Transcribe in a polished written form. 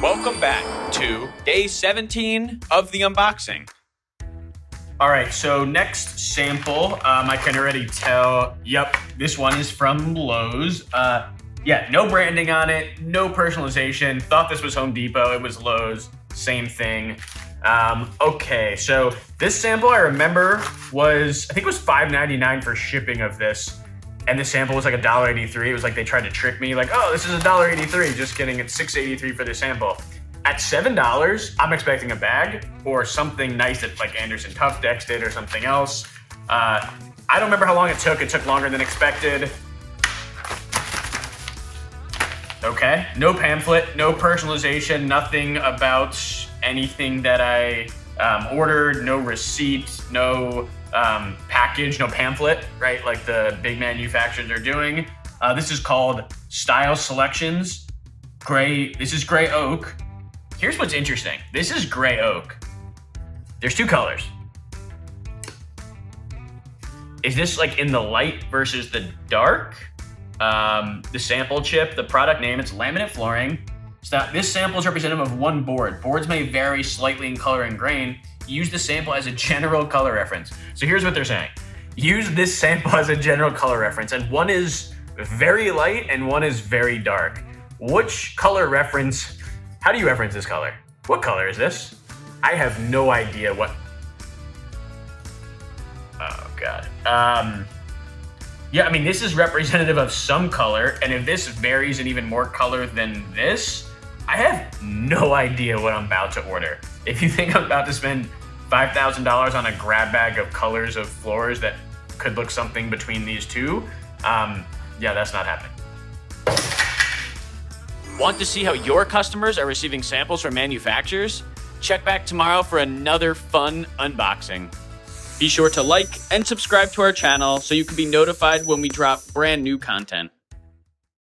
Welcome back to day 17 of the unboxing. All right, so next sample, I can already tell, yep, this one is from Lowe's. Yeah, no branding on it, no personalization. Thought this was Home Depot, it was Lowe's, same thing. Okay, so this sample I remember was, I think it was $5.99 for shipping of this. And the sample was like $1.83. It was like they tried to trick me, like, oh, this is $1.83. Just kidding, it's $6.83 for the sample. At $7, I'm expecting a bag or something nice that like Anderson Tough Decks did or something else. I don't remember how long it took. It took longer than expected. Okay, no pamphlet, no personalization, nothing about anything that I ordered, no receipt, no package, no pamphlet, right? Like the big manufacturers are doing. This is called Style Selections. This is gray oak. Here's what's interesting. This is gray oak. There's two colors. Is this like in the light versus the dark? The sample chip, the product name, it's laminate flooring. This sample is representative of one board. Boards may vary slightly in color and grain. Use the sample as a general color reference. So here's what they're saying. Use this sample as a general color reference, and one is very light and one is very dark. Which color reference, how do you reference this color? What color is this? I have no idea what, oh God. Yeah, I mean, this is representative of some color, and if this varies in even more color than this, I have no idea what I'm about to order. If you think I'm about to spend $5,000 on a grab bag of colors of floors that could look something between these two, yeah, that's not happening. Want to see how your customers are receiving samples from manufacturers? Check back tomorrow for another fun unboxing. Be sure to like and subscribe to our channel so you can be notified when we drop brand new content.